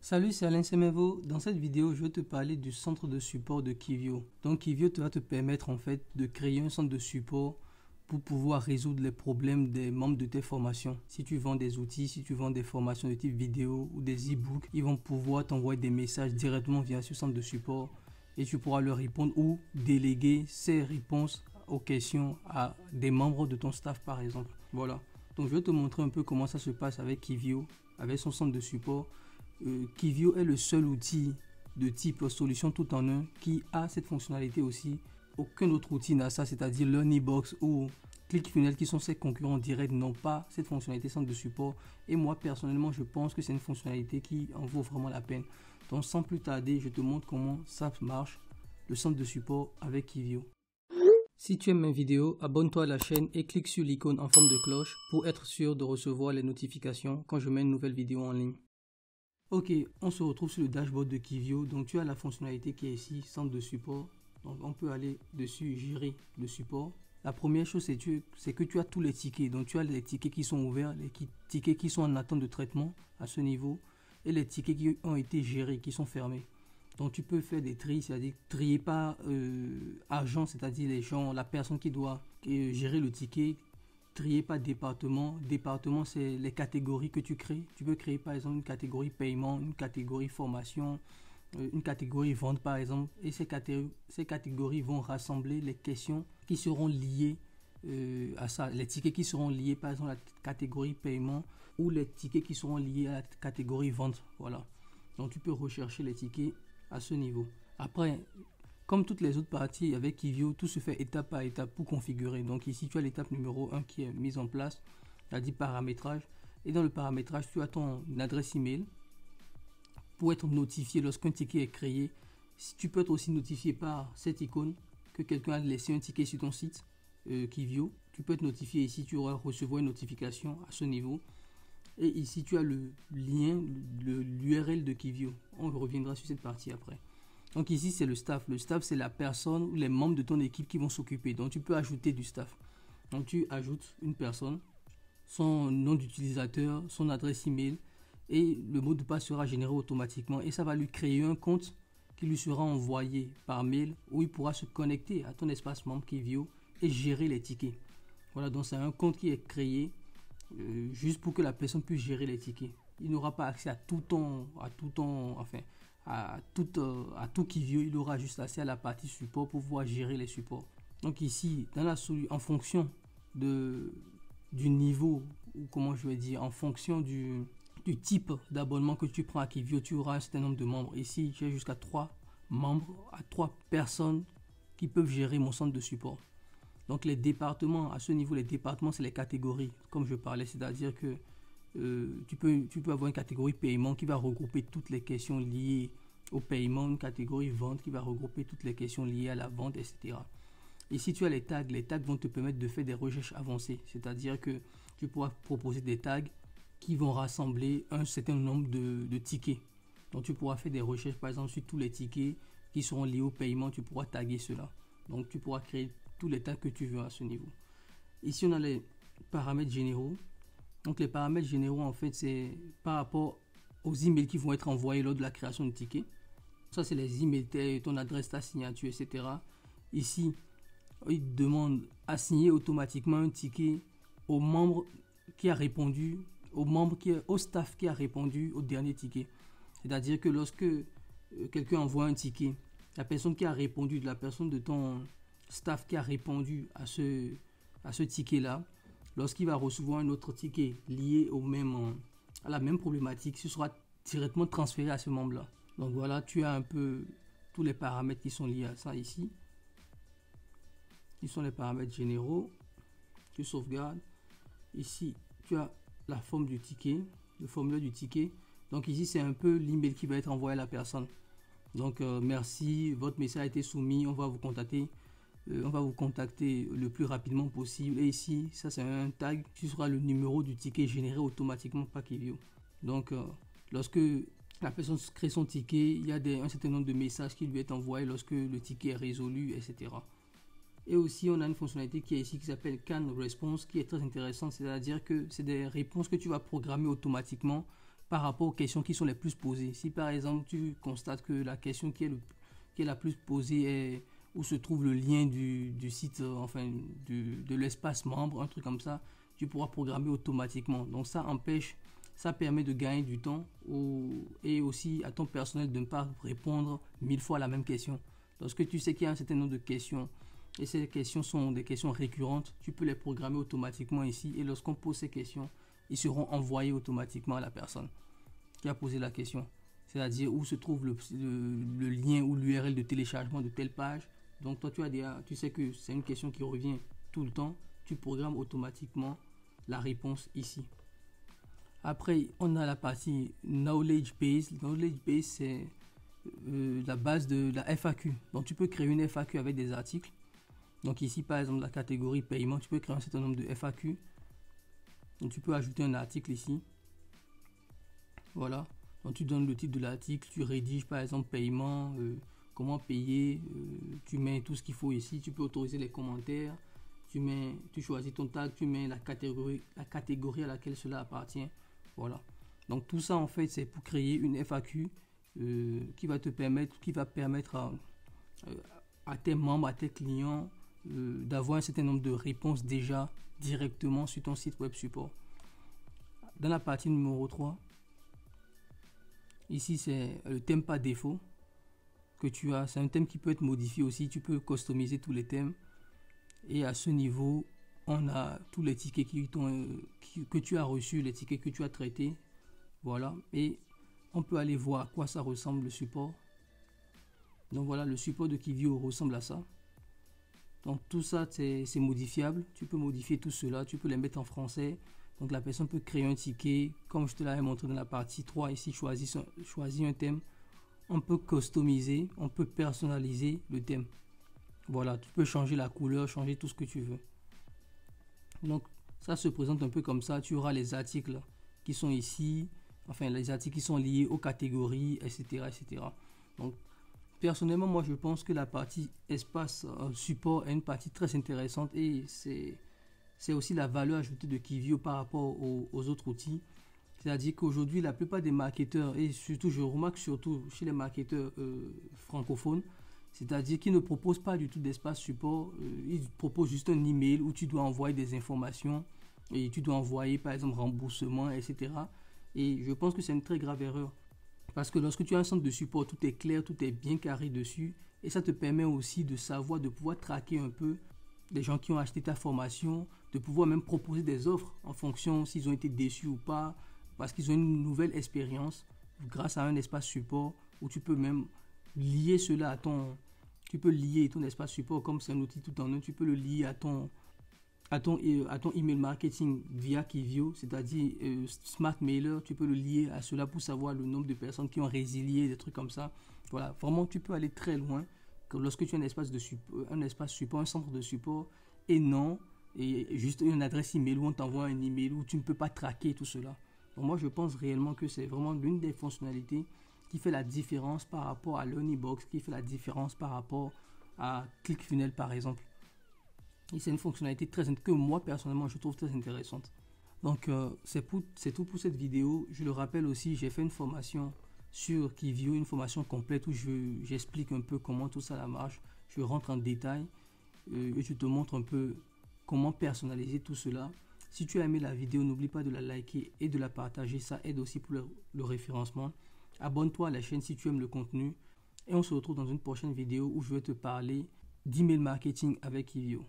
Salut, c'est Alain Semevo. Dans cette vidéo, je vais te parler du centre de support de Kivio. Donc Kivio va te permettre en fait de créer un centre de support pour pouvoir résoudre les problèmes des membres de tes formations. Si tu vends des outils, si tu vends des formations de type vidéo ou des e-books, ils vont pouvoir t'envoyer des messages directement via ce centre de support et tu pourras leur répondre ou déléguer ces réponses aux questions à des membres de ton staff par exemple. Voilà. Donc je vais te montrer un peu comment ça se passe avec Kivio, avec son centre de support. Kivio est le seul outil de type solution tout en un qui a cette fonctionnalité aussi. Aucun autre outil n'a ça, c'est-à-dire Learnybox ou ClickFunnels qui sont ses concurrents directs n'ont pas cette fonctionnalité centre de support. Et moi personnellement, je pense que c'est une fonctionnalité qui en vaut vraiment la peine. Donc sans plus tarder, je te montre comment ça marche, le centre de support avec Kivio. Si tu aimes mes vidéos, abonne-toi à la chaîne et clique sur l'icône en forme de cloche pour être sûr de recevoir les notifications quand je mets une nouvelle vidéo en ligne. Ok, on se retrouve sur le dashboard de Kivio. Donc tu as la fonctionnalité qui est ici, centre de support. Donc on peut aller dessus, gérer le support. La première chose, c'est que tu as tous les tickets. Donc tu as les tickets qui sont ouverts, les tickets qui sont en attente de traitement à ce niveau et les tickets qui ont été gérés, qui sont fermés. Donc tu peux faire des tris, c'est-à-dire trier par agent, c'est-à-dire les gens, la personne qui doit gérer le ticket. Trier par département. Département, c'est les catégories que tu crées. Tu peux créer par exemple une catégorie paiement, une catégorie formation, une catégorie vente par exemple. Et ces catégories vont rassembler les questions qui seront liées à ça. Les tickets qui seront liés par exemple à la catégorie paiement ou les tickets qui seront liés à la catégorie vente. Voilà. Donc tu peux rechercher les tickets à ce niveau. Après, comme toutes les autres parties avec Kivio, tout se fait étape par étape pour configurer. Donc ici, tu as l'étape numéro 1 qui est mise en place, c'est-à-dire paramétrage. Et dans le paramétrage, tu as ton adresse email pour être notifié lorsqu'un ticket est créé. Si tu peux être aussi notifié par cette icône que quelqu'un a laissé un ticket sur ton site Kivio, tu peux être notifié ici, tu auras recevoir une notification à ce niveau. Et ici, tu as le lien, l'URL de Kivio. On reviendra sur cette partie après. Donc ici, c'est le staff. Le staff, c'est la personne ou les membres de ton équipe qui vont s'occuper. Donc tu peux ajouter du staff. Donc tu ajoutes une personne, son nom d'utilisateur, son adresse email et le mot de passe sera généré automatiquement. Et ça va lui créer un compte qui lui sera envoyé par mail où il pourra se connecter à ton espace membre Kivio et gérer les tickets. Voilà, donc c'est un compte qui est créé juste pour que la personne puisse gérer les tickets. Il n'aura pas accès à tout Kivio, il aura juste accès à la partie support pour pouvoir gérer les supports. Donc ici, en fonction du niveau, ou comment je vais dire, en fonction du type d'abonnement que tu prends à Kivio, tu auras un certain nombre de membres. Ici, j'ai jusqu'à 3 membres, à 3 personnes qui peuvent gérer mon centre de support. Donc les départements, à ce niveau, les départements, c'est les catégories, comme je parlais, c'est-à-dire que tu peux avoir une catégorie paiement qui va regrouper toutes les questions liées au paiement, une catégorie vente qui va regrouper toutes les questions liées à la vente, etc. Ici, tu as les tags. Les tags vont te permettre de faire des recherches avancées, c'est-à-dire que tu pourras proposer des tags qui vont rassembler un certain nombre de tickets. Donc, tu pourras faire des recherches, par exemple, sur tous les tickets qui seront liés au paiement, tu pourras taguer cela. Donc, tu pourras créer tous les tags que tu veux à ce niveau. Ici, on a les paramètres généraux. Donc les paramètres généraux, en fait, c'est par rapport aux emails qui vont être envoyés lors de la création de ticket. Ça, c'est les emails, ton adresse, ta signature, etc. Ici, il demande à signer automatiquement un ticket au membre qui a répondu, au staff qui a répondu au dernier ticket. C'est-à-dire que lorsque quelqu'un envoie un ticket, la personne qui a répondu, la personne de ton staff qui a répondu à ce ticket-là, lorsqu'il va recevoir un autre ticket lié à la même problématique, ce sera directement transféré à ce membre-là. Donc voilà, tu as un peu tous les paramètres qui sont liés à ça ici. Qui sont les paramètres généraux. Tu sauvegardes. Ici, tu as la forme du ticket, le formulaire du ticket. Donc ici, c'est un peu l'email qui va être envoyé à la personne. Donc merci, votre message a été soumis, on va vous contacter. Le plus rapidement possible. Et ici, ça c'est un tag qui sera le numéro du ticket généré automatiquement par Kivio. Donc, lorsque la personne crée son ticket, il y a un certain nombre de messages qui lui est envoyé lorsque le ticket est résolu, etc. Et aussi, on a une fonctionnalité qui est ici qui s'appelle Can Response, qui est très intéressante. C'est-à-dire que c'est des réponses que tu vas programmer automatiquement par rapport aux questions qui sont les plus posées. Si par exemple tu constates que la question qui est la plus posée est où se trouve le lien du site, enfin de l'espace membre, un truc comme ça, tu pourras programmer automatiquement. Donc ça permet de gagner du temps et aussi à ton personnel de ne pas répondre 1000 fois à la même question. Lorsque tu sais qu'il y a un certain nombre de questions et ces questions sont des questions récurrentes, tu peux les programmer automatiquement ici et lorsqu'on pose ces questions, ils seront envoyés automatiquement à la personne qui a posé la question. C'est-à-dire où se trouve le lien ou l'URL de téléchargement de telle page. Donc toi tu sais que c'est une question qui revient tout le temps, tu programmes automatiquement la réponse ici. Après, on a la partie Knowledge Base. Knowledge Base, c'est la base de la FAQ. Donc, tu peux créer une FAQ avec des articles. Donc, ici, par exemple, la catégorie paiement, tu peux créer un certain nombre de FAQ. Donc, tu peux ajouter un article ici. Voilà. Donc, tu donnes le titre de l'article, tu rédiges, par exemple, paiement, comment payer. Tu mets tout ce qu'il faut ici. Tu peux autoriser les commentaires. Tu choisis ton tag, tu mets la catégorie à laquelle cela appartient. Voilà. Donc tout ça en fait c'est pour créer une FAQ qui va permettre à tes membres, à tes clients d'avoir un certain nombre de réponses déjà directement sur ton site web support. Dans la partie numéro 3, ici c'est le thème par défaut que tu as. C'est un thème qui peut être modifié aussi. Tu peux customiser tous les thèmes. Et à ce niveau, on a tous les tickets que tu as reçus, les tickets que tu as traités. Voilà. Et on peut aller voir à quoi ça ressemble le support. Donc voilà, le support de Kivio ressemble à ça. Donc tout ça, c'est modifiable. Tu peux modifier tout cela. Tu peux les mettre en français. Donc la personne peut créer un ticket. Comme je te l'avais montré dans la partie 3, ici, choisis un thème. On peut customiser, on peut personnaliser le thème. Voilà, tu peux changer la couleur, changer tout ce que tu veux. Donc, ça se présente un peu comme ça. Tu auras les articles qui sont ici, enfin les articles qui sont liés aux catégories, etc. etc. Donc, personnellement, moi, je pense que la partie espace support est une partie très intéressante et c'est aussi la valeur ajoutée de Kivio par rapport aux autres outils. C'est-à-dire qu'aujourd'hui, la plupart des marketeurs, et surtout, je remarque surtout chez les marketeurs francophones, c'est-à-dire qu'ils ne proposent pas du tout d'espace support, ils proposent juste un email où tu dois envoyer des informations et tu dois envoyer par exemple remboursement, etc. Et je pense que c'est une très grave erreur. Parce que lorsque tu as un centre de support, tout est clair, tout est bien carré dessus et ça te permet aussi de savoir, de pouvoir traquer un peu les gens qui ont acheté ta formation, de pouvoir même proposer des offres en fonction s'ils ont été déçus ou pas, parce qu'ils ont une nouvelle expérience grâce à un espace support où tu peux même lier cela à ton espace support. Comme c'est un outil tout en un, tu peux le lier à ton email marketing via Kivio, c'est-à-dire Smart Mailer. Tu peux le lier à cela pour savoir le nombre de personnes qui ont résilié, des trucs comme ça. Voilà, vraiment tu peux aller très loin lorsque tu as un espace support, un centre de support et juste une adresse email où on t'envoie un email où tu ne peux pas traquer tout cela. Donc moi je pense réellement que c'est vraiment l'une des fonctionnalités qui fait la différence par rapport à Learnybox, qui fait la différence par rapport à ClickFunnels par exemple. Et c'est une fonctionnalité que moi personnellement je trouve très intéressante. Donc c'est tout pour cette vidéo. Je le rappelle aussi, j'ai fait une formation sur Kivio, une formation complète où j'explique un peu comment tout ça marche. Je rentre en détail et je te montre un peu comment personnaliser tout cela. Si tu as aimé la vidéo, n'oublie pas de la liker et de la partager, ça aide aussi pour le référencement. Abonne-toi à la chaîne si tu aimes le contenu et on se retrouve dans une prochaine vidéo où je vais te parler d'email marketing avec Kivio.